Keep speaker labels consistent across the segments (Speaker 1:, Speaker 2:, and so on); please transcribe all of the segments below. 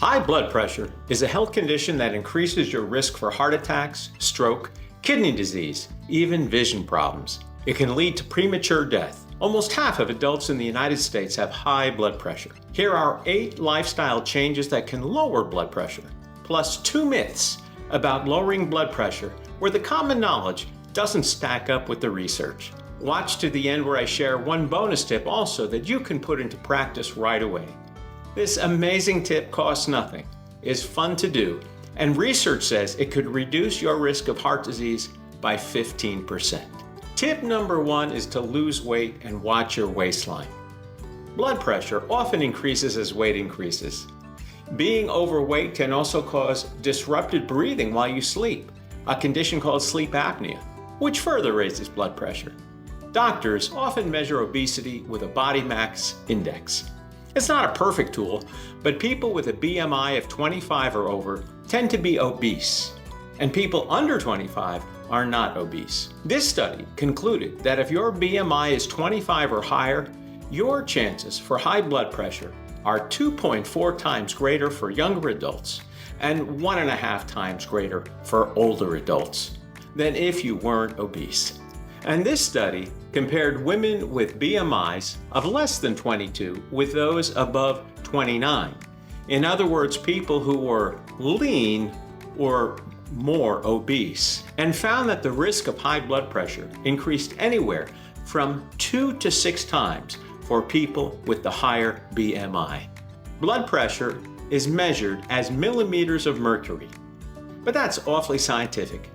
Speaker 1: High blood pressure is a health condition that increases your risk for heart attacks, stroke, kidney disease, even vision problems. It can lead to premature death. Almost half of adults in the United States have high blood pressure. Here are 8 lifestyle changes that can lower blood pressure, plus 2 myths about lowering blood pressure where the common knowledge doesn't stack up with the research. Watch to the end where I share one bonus tip also that you can put into practice right away. This amazing tip costs nothing, is fun to do, and research says it could reduce your risk of heart disease by 15%. Tip number 1 is to lose weight and watch your waistline. Blood pressure often increases as weight increases. Being overweight can also cause disrupted breathing while you sleep, a condition called sleep apnea, which further raises blood pressure. Doctors often measure obesity with a body mass index. It's not a perfect tool, but people with a BMI of 25 or over tend to be obese, and people under 25 are not obese. This study concluded that if your BMI is 25 or higher, your chances for high blood pressure are 2.4 times greater for younger adults and 1.5 times greater for older adults than if you weren't obese. And this study compared women with BMIs of less than 22 with those above 29. In other words, people who were lean or more obese, and found that the risk of high blood pressure increased anywhere from 2 to 6 times for people with the higher BMI. Blood pressure is measured as millimeters of mercury, but that's awfully scientific.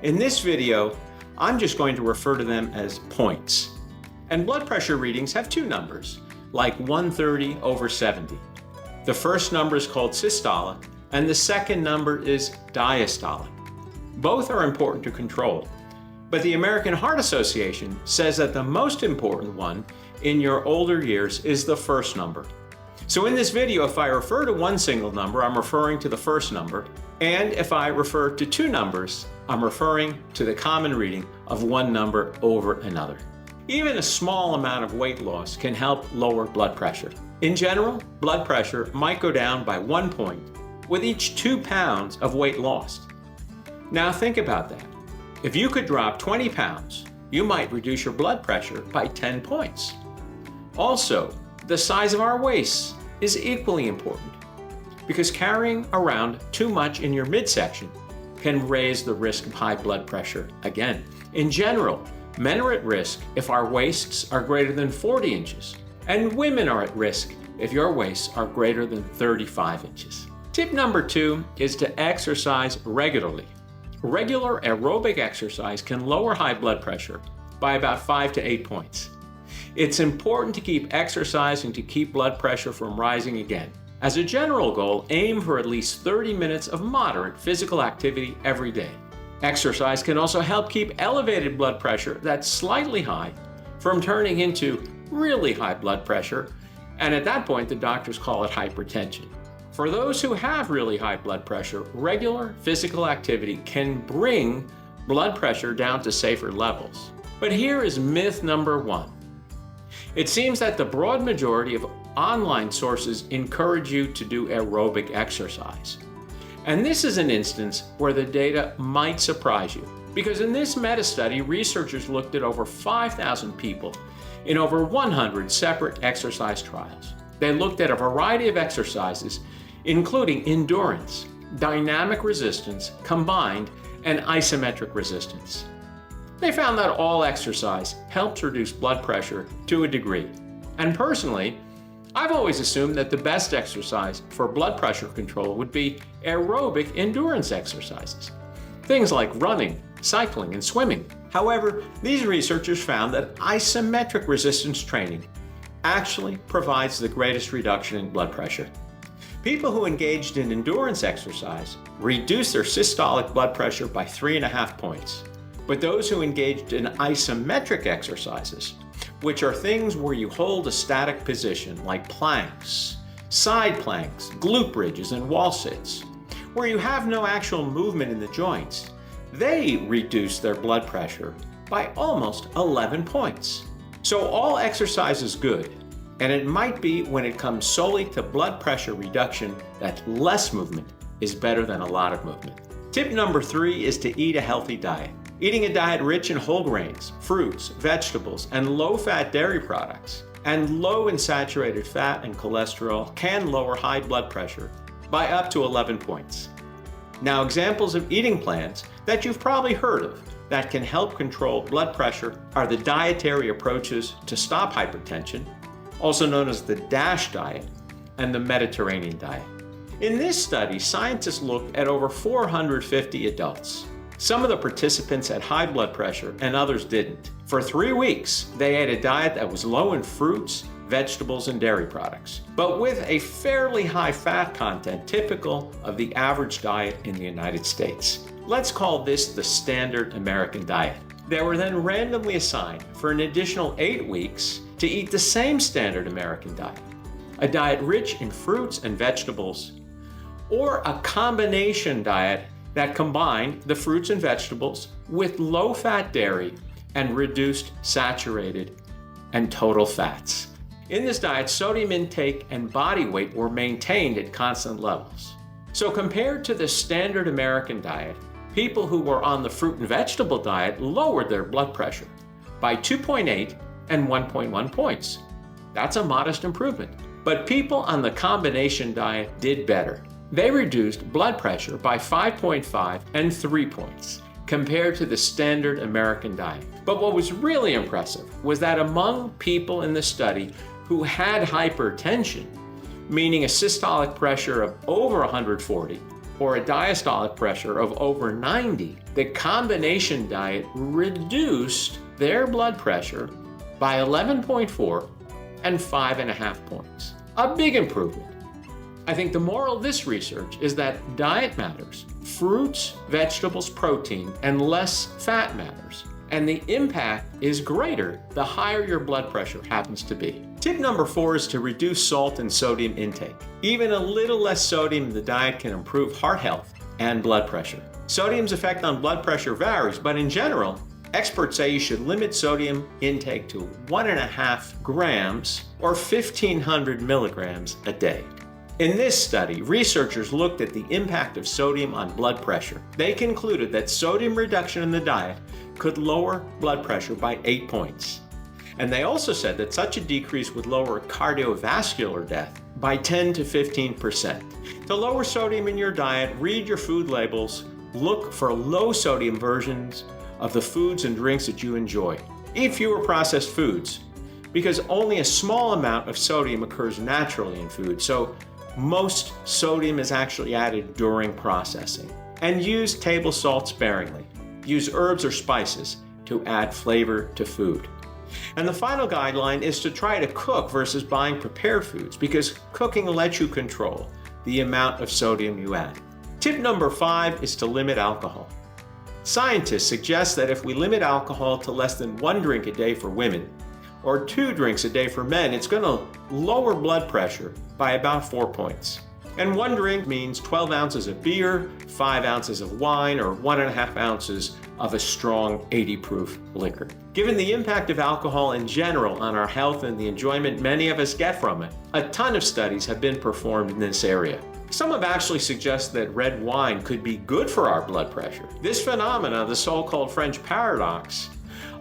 Speaker 1: In this video, I'm just going to refer to them as points. And blood pressure readings have 2 numbers, like 130 over 70. The first number is called systolic, and the second number is diastolic. Both are important to control, but the American Heart Association says that the most important one in your older years is the first number. So in this video, if I refer to one single number, I'm referring to the first number, and if I refer to 2 numbers, I'm referring to the common reading of one number over another. Even a small amount of weight loss can help lower blood pressure. In general, blood pressure might go down by 1 point with each 2 pounds of weight lost. Now think about that. If you could drop 20 pounds, you might reduce your blood pressure by 10 points. Also, the size of our waists is equally important because carrying around too much in your midsection can raise the risk of high blood pressure again. In general, men are at risk if our waists are greater than 40 inches, and women are at risk if your waists are greater than 35 inches. Tip number 2 is to exercise regularly. Regular aerobic exercise can lower high blood pressure by about 5 to 8 points. It's important to keep exercising to keep blood pressure from rising again. As a general goal, aim for at least 30 minutes of moderate physical activity every day. Exercise can also help keep elevated blood pressure that's slightly high from turning into really high blood pressure, and at that point the doctors call it hypertension. For those who have really high blood pressure, regular physical activity can bring blood pressure down to safer levels. But here is myth number 1. It seems that the broad majority of online sources encourage you to do aerobic exercise. And this is an instance where the data might surprise you, because in this meta-study, researchers looked at over 5,000 people in over 100 separate exercise trials. They looked at a variety of exercises, including endurance, dynamic resistance, combined, and isometric resistance. They found that all exercise helps reduce blood pressure to a degree. And personally, I've always assumed that the best exercise for blood pressure control would be aerobic endurance exercises. Things like running, cycling, and swimming. However, these researchers found that isometric resistance training actually provides the greatest reduction in blood pressure. People who engaged in endurance exercise reduced their systolic blood pressure by 3.5 points. But those who engaged in isometric exercises, which are things where you hold a static position like planks, side planks, glute bridges, and wall sits, where you have no actual movement in the joints, they reduce their blood pressure by almost 11 points. So all exercise is good, And it might be when it comes solely to blood pressure reduction that less movement is better than a lot of movement. Tip number 3 is to eat a healthy diet. Eating a diet rich in whole grains, fruits, vegetables, and low-fat dairy products, and low in saturated fat and cholesterol can lower high blood pressure by up to 11 points. Now, examples of eating plans that you've probably heard of that can help control blood pressure are the dietary approaches to stop hypertension, also known as the DASH diet, and the Mediterranean diet. In this study, scientists looked at over 450 adults. Some of the participants had high blood pressure and others didn't. For 3 weeks, they ate a diet that was low in fruits, vegetables, and dairy products, but with a fairly high fat content typical of the average diet in the United States. Let's call this the standard American diet. They were then randomly assigned for an additional 8 weeks to eat the same standard American diet, a diet rich in fruits and vegetables, or a combination diet that combined the fruits and vegetables with low-fat dairy and reduced saturated and total fats. In this diet, sodium intake and body weight were maintained at constant levels. So compared to the standard American diet, people who were on the fruit and vegetable diet lowered their blood pressure by 2.8 and 1.1 points. That's a modest improvement. But people on the combination diet did better. They reduced blood pressure by 5.5 and 3 points compared to the standard American diet. But what was really impressive was that among people in the study who had hypertension, meaning a systolic pressure of over 140 or a diastolic pressure of over 90, the combination diet reduced their blood pressure by 11.4 and 5.5 points. A big improvement. I think the moral of this research is that diet matters. Fruits, vegetables, protein, and less fat matters. And the impact is greater the higher your blood pressure happens to be. Tip number 4 is to reduce salt and sodium intake. Even a little less sodium in the diet can improve heart health and blood pressure. Sodium's effect on blood pressure varies, but in general, experts say you should limit sodium intake to 1.5 grams or 1,500 milligrams a day. In this study, researchers looked at the impact of sodium on blood pressure. They concluded that sodium reduction in the diet could lower blood pressure by 8 points. And they also said that such a decrease would lower cardiovascular death by 10 to 15%. To lower sodium in your diet, read your food labels, look for low sodium versions of the foods and drinks that you enjoy. Eat fewer processed foods, because only a small amount of sodium occurs naturally in food, so most sodium is actually added during processing. And use table salt sparingly. Use herbs or spices to add flavor to food. And the final guideline is to try to cook versus buying prepared foods, because cooking lets you control the amount of sodium you add. Tip number 5 is to limit alcohol. Scientists suggest that if we limit alcohol to less than 1 drink a day for women, or 2 drinks a day for men, it's going to lower blood pressure by about 4 points. And 1 drink means 12 ounces of beer, 5 ounces of wine, or 1.5 ounces of a strong 80 proof liquor. Given the impact of alcohol in general on our health and the enjoyment many of us get from it, a ton of studies have been performed in this area. Some have actually suggested that red wine could be good for our blood pressure. This phenomena, the so-called French paradox,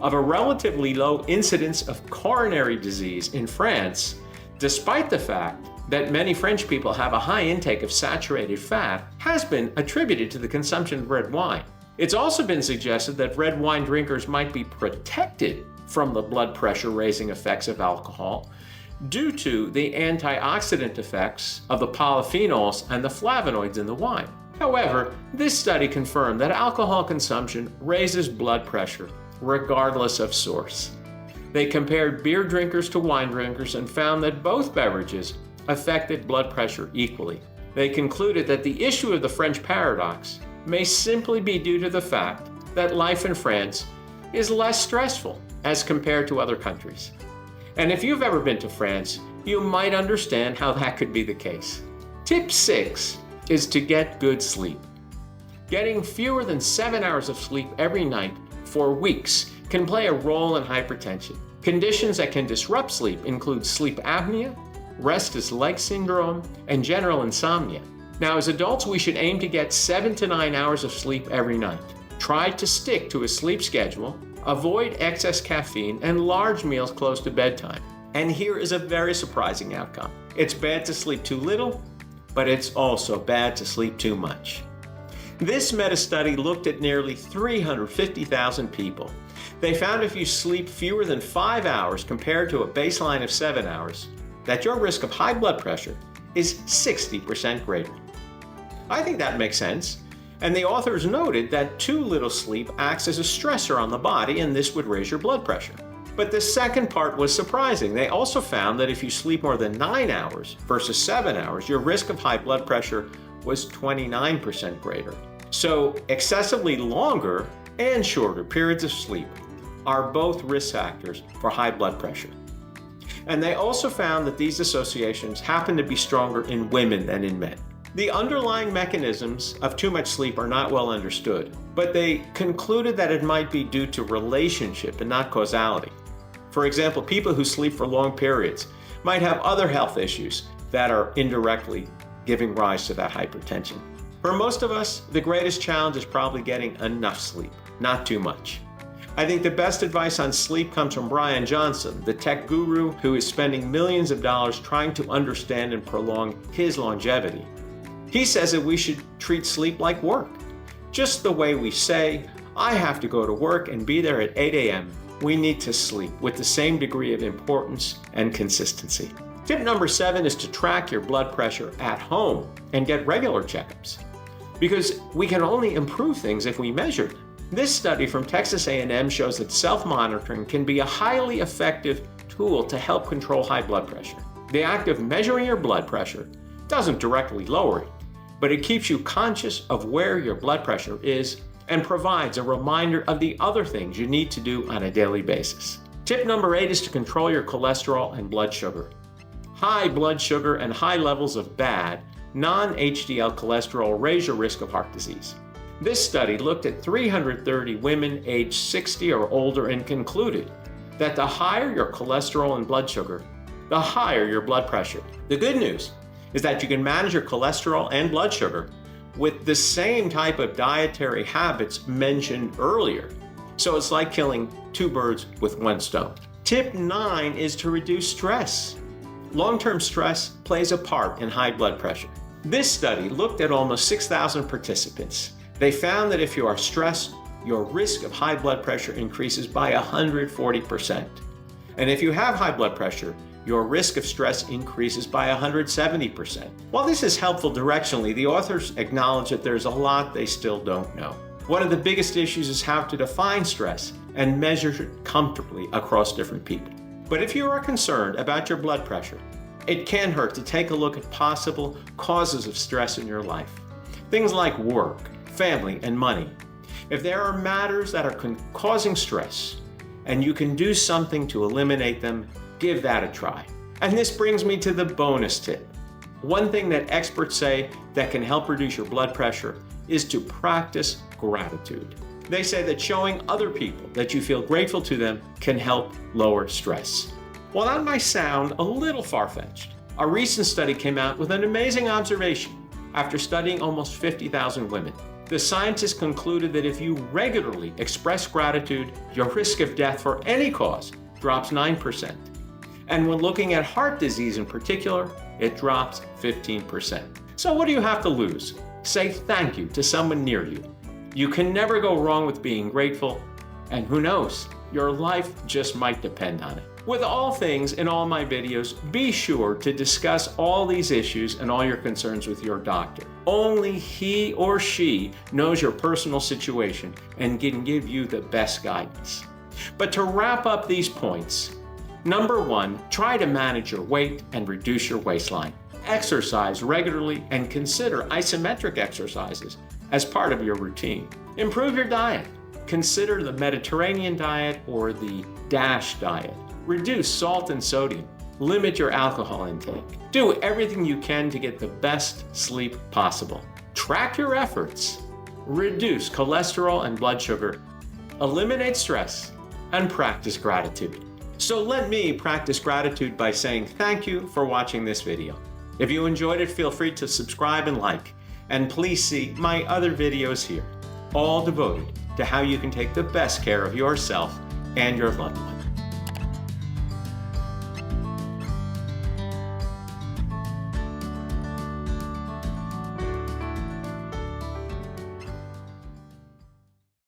Speaker 1: of a relatively low incidence of coronary disease in France, despite the fact that many French people have a high intake of saturated fat, has been attributed to the consumption of red wine. It's also been suggested that red wine drinkers might be protected from the blood pressure raising effects of alcohol due to the antioxidant effects of the polyphenols and the flavonoids in the wine. However, this study confirmed that alcohol consumption raises blood pressure regardless of source. They compared beer drinkers to wine drinkers and found that both beverages affected blood pressure equally. They concluded that the issue of the French paradox may simply be due to the fact that life in France is less stressful as compared to other countries. And if you've ever been to France, you might understand how that could be the case. Tip 6 is to get good sleep. Getting fewer than 7 hours of sleep every night for weeks can play a role in hypertension. Conditions that can disrupt sleep include sleep apnea, restless leg syndrome, and general insomnia. Now, as adults, we should aim to get 7 to 9 hours of sleep every night. Try to stick to a sleep schedule, avoid excess caffeine, and large meals close to bedtime. And here is a very surprising outcome. It's bad to sleep too little, but it's also bad to sleep too much. This meta-study looked at nearly 350,000 people. They found if you sleep fewer than 5 hours compared to a baseline of 7 hours, that your risk of high blood pressure is 60% greater. I think that makes sense. And the authors noted that too little sleep acts as a stressor on the body, and this would raise your blood pressure. But the second part was surprising. They also found that if you sleep more than 9 hours versus 7 hours, your risk of high blood pressure was 29% greater. So excessively longer and shorter periods of sleep are both risk factors for high blood pressure. And they also found that these associations happen to be stronger in women than in men. The underlying mechanisms of too much sleep are not well understood, but they concluded that it might be due to relationship and not causality. For example, people who sleep for long periods might have other health issues that are indirectly giving rise to that hypertension. For most of us, the greatest challenge is probably getting enough sleep, not too much. I think the best advice on sleep comes from Brian Johnson, the tech guru who is spending millions of dollars trying to understand and prolong his longevity. He says that we should treat sleep like work. Just the way we say, I have to go to work and be there at 8 a.m., we need to sleep with the same degree of importance and consistency. Tip number 7 is to track your blood pressure at home and get regular checkups, because we can only improve things if we measure them. This study from Texas A&M shows that self-monitoring can be a highly effective tool to help control high blood pressure. The act of measuring your blood pressure doesn't directly lower it, but it keeps you conscious of where your blood pressure is and provides a reminder of the other things you need to do on a daily basis. Tip number 8 is to control your cholesterol and blood sugar. High blood sugar and high levels of bad, non-HDL cholesterol raise your risk of heart disease. This study looked at 330 women aged 60 or older and concluded that the higher your cholesterol and blood sugar, the higher your blood pressure. The good news is that you can manage your cholesterol and blood sugar with the same type of dietary habits mentioned earlier. So it's like killing 2 birds with 1 stone. Tip 9 is to reduce stress. Long-term stress plays a part in high blood pressure. This study looked at almost 6,000 participants. They found that if you are stressed, your risk of high blood pressure increases by 140%. And if you have high blood pressure, your risk of stress increases by 170%. While this is helpful directionally, the authors acknowledge that there's a lot they still don't know. One of the biggest issues is how to define stress and measure it comfortably across different people. But if you are concerned about your blood pressure, it can hurt to take a look at possible causes of stress in your life. Things like work, family, and money. If there are matters that are causing stress and you can do something to eliminate them, give that a try. And this brings me to the bonus tip. One thing that experts say that can help reduce your blood pressure is to practice gratitude. They say that showing other people that you feel grateful to them can help lower stress. While that might sound a little far-fetched, a recent study came out with an amazing observation. After studying almost 50,000 women, the scientists concluded that if you regularly express gratitude, your risk of death for any cause drops 9%. And when looking at heart disease in particular, it drops 15%. So what do you have to lose? Say thank you to someone near you. You can never go wrong with being grateful, and who knows, your life just might depend on it. With all things in all my videos, be sure to discuss all these issues and all your concerns with your doctor. Only he or she knows your personal situation and can give you the best guidance. But to wrap up these points, number 1, try to manage your weight and reduce your waistline. Exercise regularly and consider isometric exercises as part of your routine. Improve your diet. Consider the Mediterranean diet or the DASH diet. Reduce salt and sodium. Limit your alcohol intake. Do everything you can to get the best sleep possible. Track your efforts. Reduce cholesterol and blood sugar. Eliminate stress and practice gratitude. So let me practice gratitude by saying thank you for watching this video. If you enjoyed it, feel free to subscribe and like. And please see my other videos here, all devoted to how you can take the best care of yourself and your loved ones.